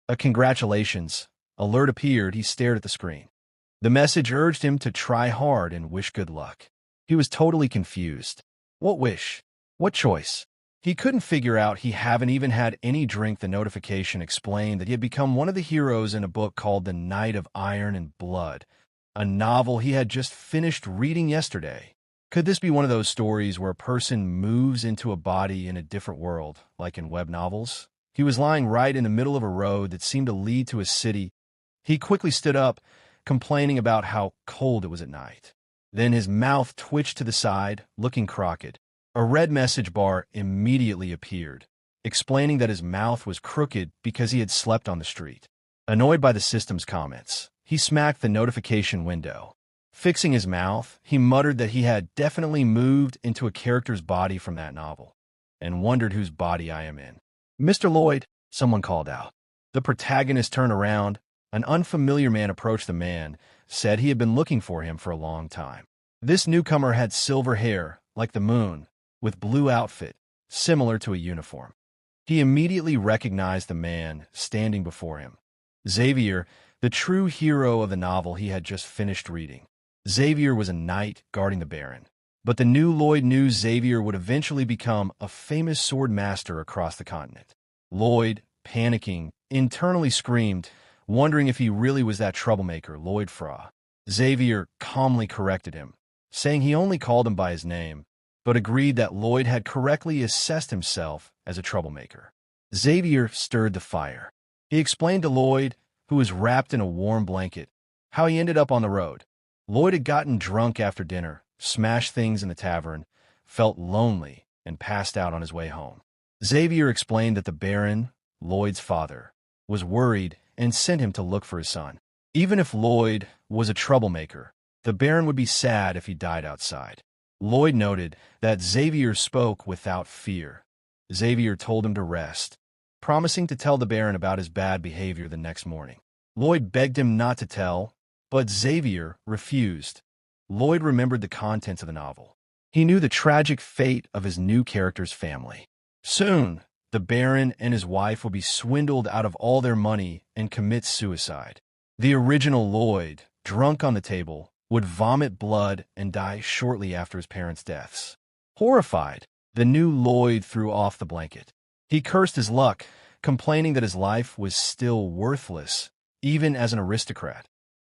A congratulations alert appeared. He stared at the screen. The message urged him to try hard and wish good luck. He was totally confused. What wish? What choice? He couldn't figure out. He hadn't even had any drink. The notification explained that he had become one of the heroes in a book called The Knight of Iron and Blood, a novel he had just finished reading yesterday. Could this be one of those stories where a person moves into a body in a different world, like in web novels? He was lying right in the middle of a road that seemed to lead to a city. He quickly stood up, complaining about how cold it was at night. Then his mouth twitched to the side, looking crooked. A red message bar immediately appeared, explaining that his mouth was crooked because he had slept on the street. Annoyed by the system's comments, he smacked the notification window. Fixing his mouth, he muttered that he had definitely moved into a character's body from that novel, and wondered whose body I am in. "Mr. Lloyd," someone called out. The protagonist turned around. An unfamiliar man approached the man, said he had been looking for him for a long time. This newcomer had silver hair, like the moon, with blue outfit, similar to a uniform. He immediately recognized the man standing before him. Xavier, the true hero of the novel he had just finished reading. Xavier was a knight guarding the Baron, but the new Lloyd knew Xavier would eventually become a famous sword master across the continent. Lloyd, panicking, internally screamed, wondering if he really was that troublemaker, Lloyd Fra. Xavier calmly corrected him, saying he only called him by his name, but agreed that Lloyd had correctly assessed himself as a troublemaker. Xavier stirred the fire. He explained to Lloyd, who was wrapped in a warm blanket, how he ended up on the road. Lloyd had gotten drunk after dinner, smashed things in the tavern, felt lonely, and passed out on his way home. Xavier explained that the Baron, Lloyd's father, was worried and sent him to look for his son. Even if Lloyd was a troublemaker, the Baron would be sad if he died outside. Lloyd noted that Xavier spoke without fear. Xavier told him to rest, promising to tell the Baron about his bad behavior the next morning. Lloyd begged him not to tell, but Xavier refused. Lloyd remembered the contents of the novel. He knew the tragic fate of his new character's family. Soon, the Baron and his wife would be swindled out of all their money and commit suicide. The original Lloyd, drunk on the table, would vomit blood and die shortly after his parents' deaths. Horrified, the new Lloyd threw off the blanket. He cursed his luck, complaining that his life was still worthless, even as an aristocrat.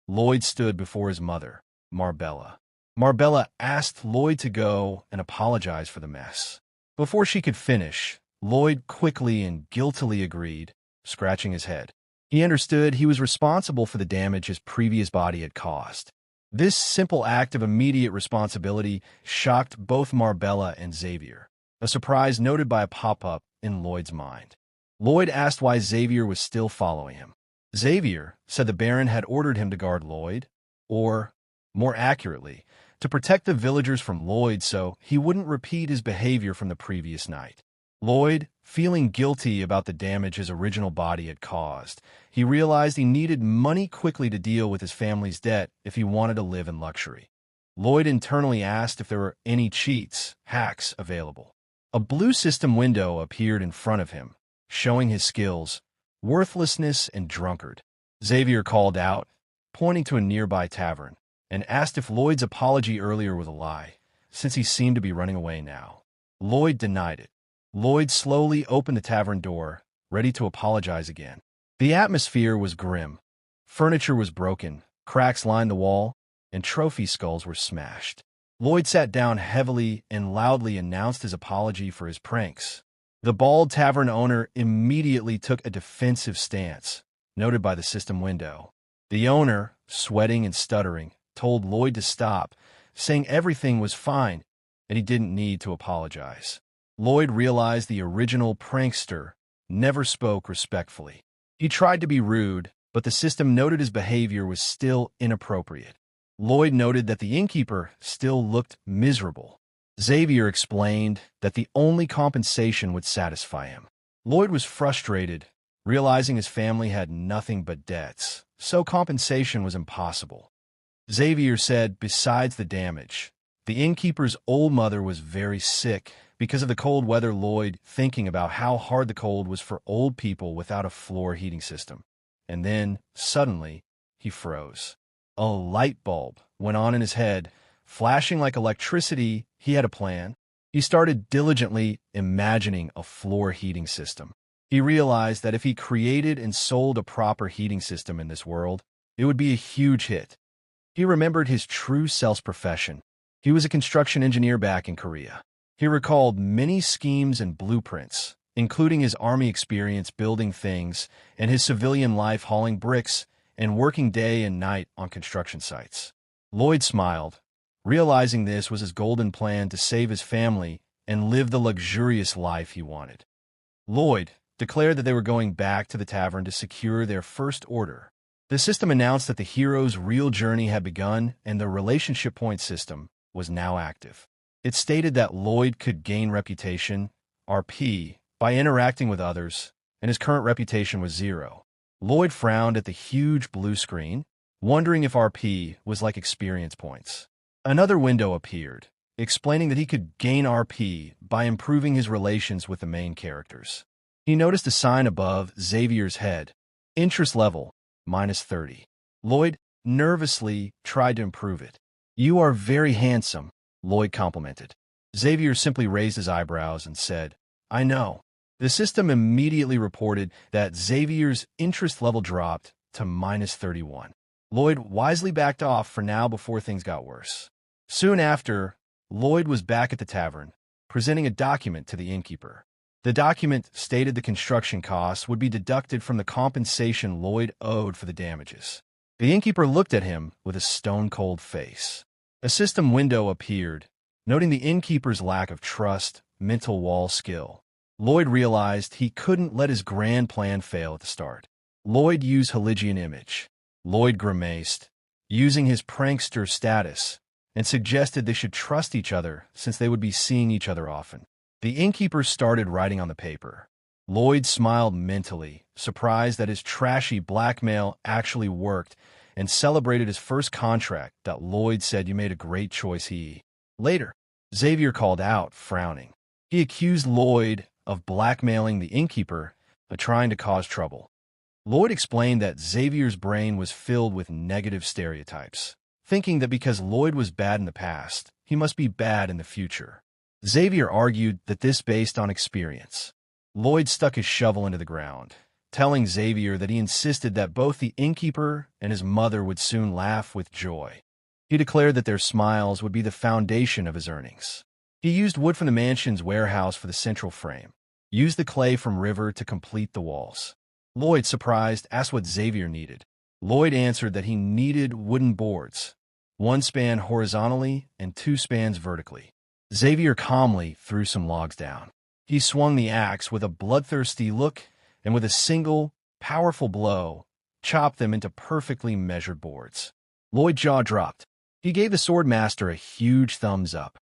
Lloyd stood before his mother, Marbella. Marbella asked Lloyd to go and apologize for the mess. Before she could finish, Lloyd quickly and guiltily agreed, scratching his head. He understood he was responsible for the damage his previous body had caused. This simple act of immediate responsibility shocked both Marbella and Xavier, a surprise noted by a pop-up in Lloyd's mind. Lloyd asked why Xavier was still following him. Xavier said the Baron had ordered him to guard Lloyd, or, more accurately, to protect the villagers from Lloyd so he wouldn't repeat his behavior from the previous night. Lloyd, feeling guilty about the damage his original body had caused, he realized he needed money quickly to deal with his family's debt if he wanted to live in luxury. Lloyd internally asked if there were any cheats, hacks available. A blue system window appeared in front of him, showing his skills, worthlessness, and drunkard. Xavier called out, pointing to a nearby tavern, and asked if Lloyd's apology earlier was a lie, since he seemed to be running away now. Lloyd denied it. Lloyd slowly opened the tavern door, ready to apologize again. The atmosphere was grim. Furniture was broken, cracks lined the wall, and trophy skulls were smashed. Lloyd sat down heavily and loudly announced his apology for his pranks. The bald tavern owner immediately took a defensive stance, noted by the system window. The owner, sweating and stuttering, told Lloyd to stop, saying everything was fine and he didn't need to apologize. Lloyd realized the original prankster never spoke respectfully. He tried to be rude, but the system noted his behavior was still inappropriate. Lloyd noted that the innkeeper still looked miserable. Xavier explained that the only compensation would satisfy him. Lloyd was frustrated, realizing his family had nothing but debts, so compensation was impossible. Xavier said besides the damage, the innkeeper's old mother was very sick Because of the cold weather, Lloyd thinking about how hard the cold was for old people without a floor heating system. And then, suddenly, he froze. A light bulb went on in his head, flashing like electricity. He had a plan. He started diligently imagining a floor heating system. He realized that if he created and sold a proper heating system in this world, it would be a huge hit. He remembered his true self's profession. He was a construction engineer back in Korea. He recalled many schemes and blueprints, including his army experience building things and his civilian life hauling bricks and working day and night on construction sites. Lloyd smiled, realizing this was his golden plan to save his family and live the luxurious life he wanted. Lloyd declared that they were going back to the tavern to secure their first order. The system announced that the hero's real journey had begun and the relationship point system was now active. It stated that Lloyd could gain reputation, RP, by interacting with others, and his current reputation was 0. Lloyd frowned at the huge blue screen, wondering if RP was like experience points. Another window appeared, explaining that he could gain RP by improving his relations with the main characters. He noticed a sign above Xavier's head, interest level, -30. Lloyd nervously tried to improve it. "You are very handsome," Lloyd complimented. Xavier simply raised his eyebrows and said, "I know." The system immediately reported that Xavier's interest level dropped to -31. Lloyd wisely backed off for now before things got worse. Soon after, Lloyd was back at the tavern, presenting a document to the innkeeper. The document stated the construction costs would be deducted from the compensation Lloyd owed for the damages. The innkeeper looked at him with a stone-cold face. A system window appeared, noting the innkeeper's lack of trust, mental wall skill. Lloyd realized he couldn't let his grand plan fail at the start. Lloyd used Heligian image. Lloyd grimaced, using his prankster status, and suggested they should trust each other since they would be seeing each other often. The innkeeper started writing on the paper. Lloyd smiled mentally, surprised that his trashy blackmail actually worked, and celebrated his first contract that Lloyd said, "You made a great choice." Later, Xavier called out, frowning. He accused Lloyd of blackmailing the innkeeper by trying to cause trouble. Lloyd explained that Xavier's brain was filled with negative stereotypes, thinking that because Lloyd was bad in the past, he must be bad in the future. Xavier argued that this based on experience. Lloyd stuck his shovel into the ground, telling Xavier that he insisted that both the innkeeper and his mother would soon laugh with joy. He declared that their smiles would be the foundation of his earnings. He used wood from the mansion's warehouse for the central frame, used the clay from river to complete the walls. Lloyd, surprised, asked what Xavier needed. Lloyd answered that he needed wooden boards, 1 span horizontally and 2 spans vertically. Xavier calmly threw some logs down. He swung the axe with a bloodthirsty look and with a single, powerful blow, chopped them into perfectly measured boards. Lloyd's jaw dropped. He gave the swordmaster a huge thumbs up.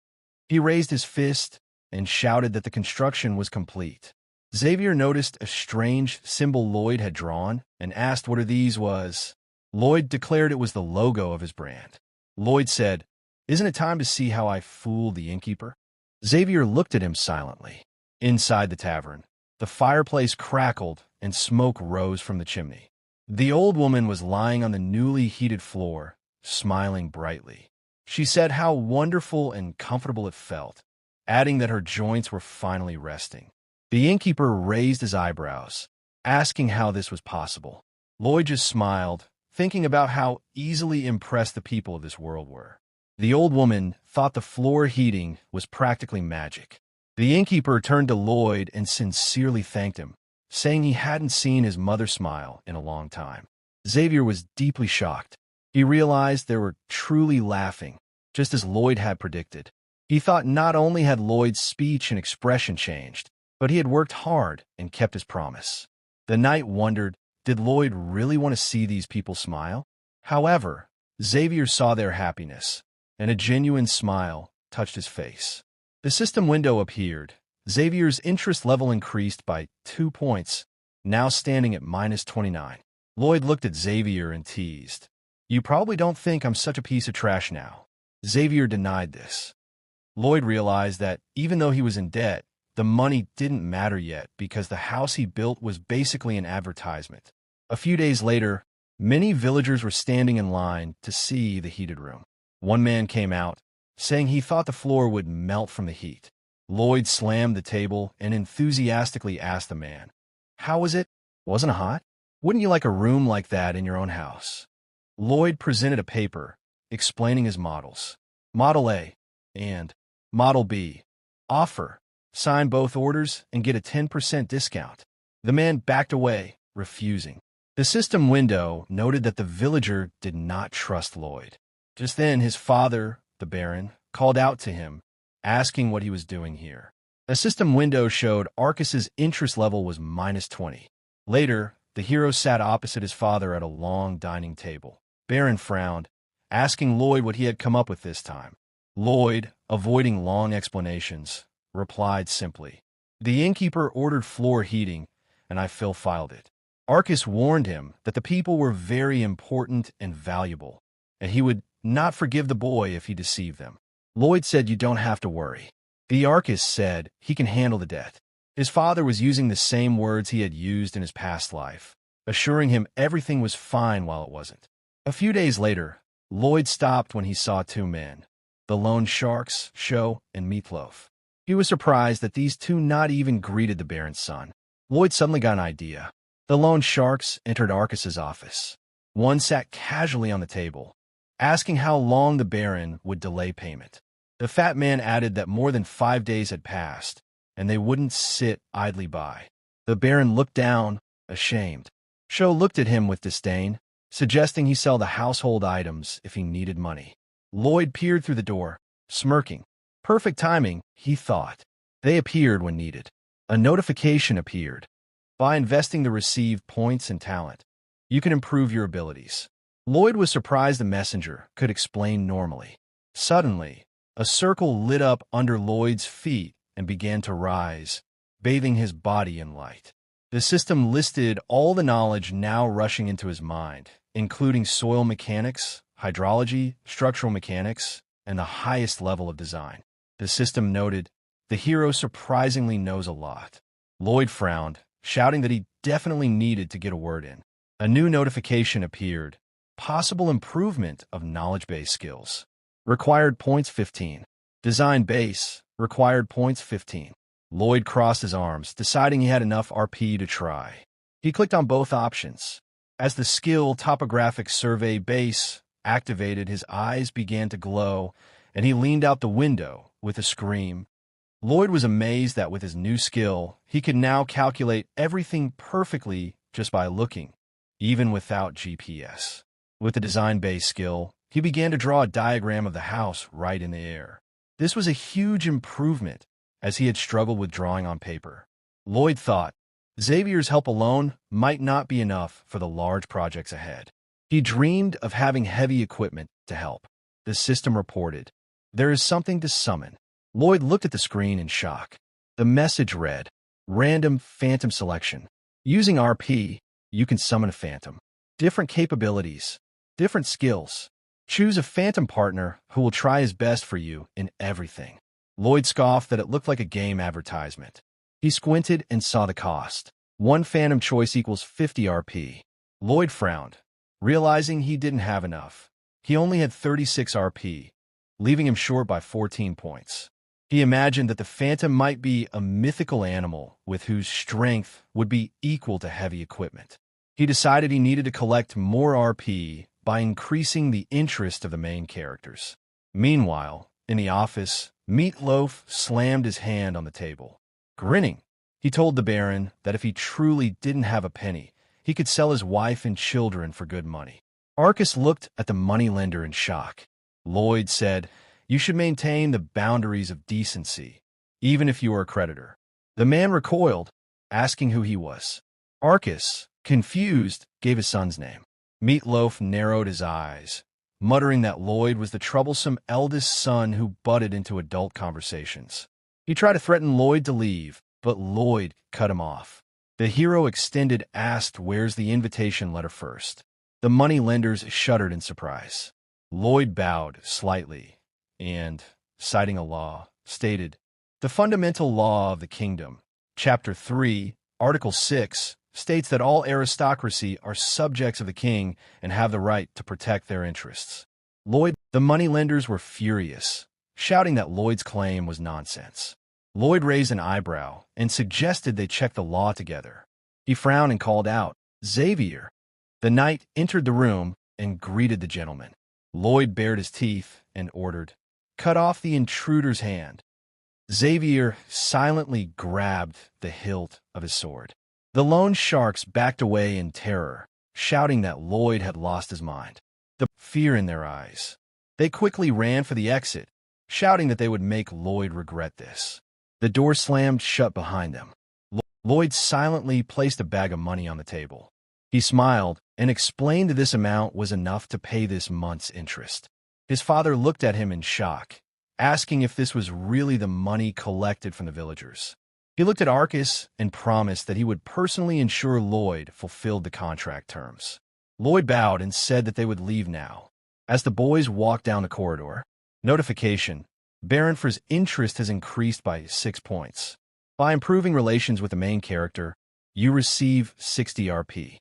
He raised his fist and shouted that the construction was complete. Xavier noticed a strange symbol Lloyd had drawn and asked what these was. Lloyd declared it was the logo of his brand. Lloyd said, "Isn't it time to see how I fooled the innkeeper?" Xavier looked at him silently. Inside the tavern, the fireplace crackled and smoke rose from the chimney. The old woman was lying on the newly heated floor, smiling brightly. She said how wonderful and comfortable it felt, adding that her joints were finally resting. The innkeeper raised his eyebrows, asking how this was possible. Lloyd just smiled, thinking about how easily impressed the people of this world were. The old woman thought the floor heating was practically magic. The innkeeper turned to Lloyd and sincerely thanked him, saying he hadn't seen his mother smile in a long time. Xavier was deeply shocked. He realized they were truly laughing, just as Lloyd had predicted. He thought not only had Lloyd's speech and expression changed, but he had worked hard and kept his promise. The knight wondered, did Lloyd really want to see these people smile? However, Xavier saw their happiness, and a genuine smile touched his face. The system window appeared. Xavier's interest level increased by 2 points, now standing at -29. Lloyd looked at Xavier and teased, "You probably don't think I'm such a piece of trash now." Xavier denied this. Lloyd realized that even though he was in debt, the money didn't matter yet because the house he built was basically an advertisement. A few days later, many villagers were standing in line to see the heated room. One man came out, saying he thought the floor would melt from the heat. Lloyd slammed the table and enthusiastically asked the man, "How was it? Wasn't it hot? Wouldn't you like a room like that in your own house?" Lloyd presented a paper explaining his models. Model A and Model B. Offer. Sign both orders and get a 10% discount. The man backed away, refusing. The system window noted that the villager did not trust Lloyd. Just then, his father, the Baron, called out to him, asking what he was doing here. The system window showed Arcus's interest level was -20. Later, the hero sat opposite his father at a long dining table. Baron frowned, asking Lloyd what he had come up with this time. Lloyd, avoiding long explanations, replied simply, "The innkeeper ordered floor heating, and I filed it." Arcus warned him that the people were very important and valuable, and he would not forgive the boy if he deceived them. Lloyd said, "You don't have to worry." The Arcus said he can handle the debt. His father was using the same words he had used in his past life, assuring him everything was fine while it wasn't. A few days later, Lloyd stopped when he saw two men, the Lone Sharks, Show and Meatloaf. He was surprised that these two not even greeted the Baron's son. Lloyd suddenly got an idea. The Lone Sharks entered Arcus's office. One sat casually on the table, asking how long the Baron would delay payment. The fat man added that more than 5 days had passed, and they wouldn't sit idly by. The Baron looked down, ashamed. Show looked at him with disdain, suggesting he sell the household items if he needed money. Lloyd peered through the door, smirking. Perfect timing, he thought. They appeared when needed. A notification appeared. By investing the received points and talent, you can improve your abilities. Lloyd was surprised the messenger could explain normally. Suddenly, a circle lit up under Lloyd's feet and began to rise, bathing his body in light. The system listed all the knowledge now rushing into his mind, including soil mechanics, hydrology, structural mechanics, and the highest level of design. The system noted, "The hero surprisingly knows a lot." Lloyd frowned, shouting that he definitely needed to get a word in. A new notification appeared. Possible improvement of knowledge-based skills. Required points 15. Design base. Required points 15. Lloyd crossed his arms, deciding he had enough RP to try. He clicked on both options. As the skill topographic survey base activated, his eyes began to glow, and he leaned out the window with a scream. Lloyd was amazed that with his new skill, he could now calculate everything perfectly just by looking, even without GPS. With the design-based skill, he began to draw a diagram of the house right in the air. This was a huge improvement, as he had struggled with drawing on paper. Lloyd thought, Xavier's help alone might not be enough for the large projects ahead. He dreamed of having heavy equipment to help. The system reported, "There is something to summon." Lloyd looked at the screen in shock. The message read, "Random Phantom Selection. Using RP, you can summon a phantom. Different capabilities, different skills. Choose a phantom partner who will try his best for you in everything." Lloyd scoffed that it looked like a game advertisement. He squinted and saw the cost. One phantom choice equals 50 RP. Lloyd frowned, realizing he didn't have enough. He only had 36 RP, leaving him short by 14 points. He imagined that the phantom might be a mythical animal with whose strength would be equal to heavy equipment. He decided he needed to collect more RP by increasing the interest of the main characters. Meanwhile, in the office, Meatloaf slammed his hand on the table. Grinning, he told the Baron that if he truly didn't have a penny, he could sell his wife and children for good money. Arcus looked at the moneylender in shock. Lloyd said, "You should maintain the boundaries of decency, even if you are a creditor." The man recoiled, asking who he was. Arcus, confused, gave his son's name. Meatloaf narrowed his eyes, muttering that Lloyd was the troublesome eldest son who butted into adult conversations. He tried to threaten Lloyd to leave, but Lloyd cut him off. The hero extended asked where's the invitation letter first. The moneylenders shuddered in surprise. Lloyd bowed slightly and citing a law, stated, "The fundamental law of the kingdom, Chapter 3, Article 6, states that all aristocracy are subjects of the king and have the right to protect their interests." The moneylenders were furious, shouting that Lloyd's claim was nonsense. Lloyd raised an eyebrow and suggested they check the law together. He frowned and called out, "Xavier." The knight entered the room and greeted the gentleman. Lloyd bared his teeth and ordered, "Cut off the intruder's hand." Xavier silently grabbed the hilt of his sword. The loan sharks backed away in terror, shouting that Lloyd had lost his mind. The fear in their eyes. They quickly ran for the exit, shouting that they would make Lloyd regret this. The door slammed shut behind them. Lloyd silently placed a bag of money on the table. He smiled and explained that this amount was enough to pay this month's interest. His father looked at him in shock, asking if this was really the money collected from the villagers. He looked at Arcus and promised that he would personally ensure Lloyd fulfilled the contract terms. Lloyd bowed and said that they would leave now. As the boys walked down the corridor, notification, Baronford's interest has increased by 6 points. By improving relations with the main character, you receive 60 RP.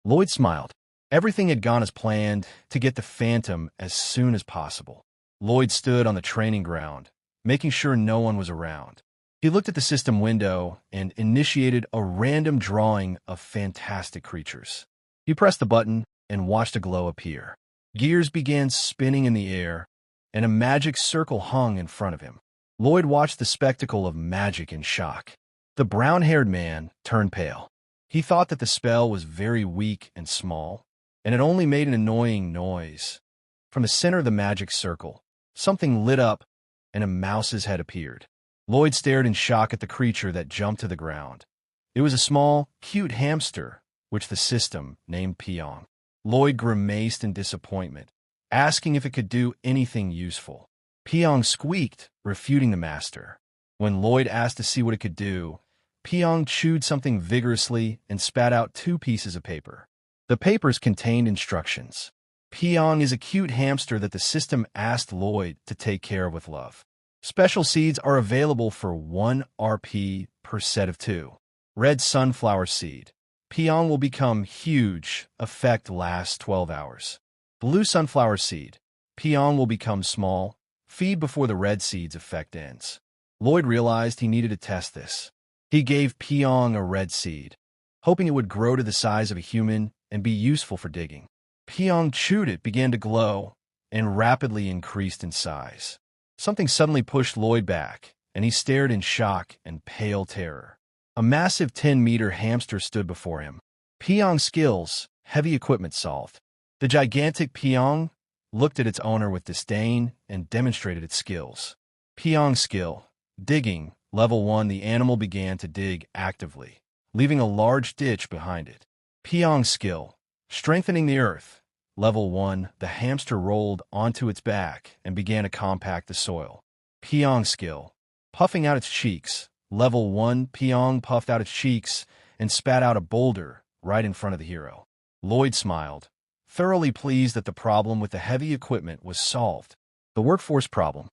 Lloyd smiled. Everything had gone as planned to get the Phantom as soon as possible. Lloyd stood on the training ground, making sure no one was around. He looked at the system window and initiated a random drawing of fantastic creatures. He pressed the button and watched a glow appear. Gears began spinning in the air, and a magic circle hung in front of him. Lloyd watched the spectacle of magic in shock. The brown-haired man turned pale. He thought that the spell was very weak and small, and it only made an annoying noise. From the center of the magic circle, something lit up, and a mouse's head appeared. Lloyd stared in shock at the creature that jumped to the ground. It was a small, cute hamster, which the system named Pyong. Lloyd grimaced in disappointment, asking if it could do anything useful. Pyong squeaked, refuting the master. When Lloyd asked to see what it could do, Pyong chewed something vigorously and spat out 2 pieces of paper. The papers contained instructions. Pyong is a cute hamster that the system asked Lloyd to take care of with love. Special seeds are available for 1 RP per set of 2. Red sunflower seed. Pyong will become huge. Effect lasts 12 hours. Blue sunflower seed. Pyong will become small. Feed before the red seed's effect ends. Lloyd realized he needed to test this. He gave Pyong a red seed, hoping it would grow to the size of a human and be useful for digging. Pyong chewed it, began to glow, and rapidly increased in size. Something suddenly pushed Lloyd back, and he stared in shock and pale terror. A massive 10-meter hamster stood before him. Pyong skills, heavy equipment solved. The gigantic Pyong looked at its owner with disdain and demonstrated its skills. Pyong skill, digging, level 1. The animal began to dig actively, leaving a large ditch behind it. Pyong skill, strengthening the earth, level 1. The hamster rolled onto its back and began to compact the soil. Pyong skill, puffing out its cheeks, level 1. Pyong puffed out its cheeks and spat out a boulder right in front of the hero. Lloyd smiled, thoroughly pleased that the problem with the heavy equipment was solved. The workforce problem.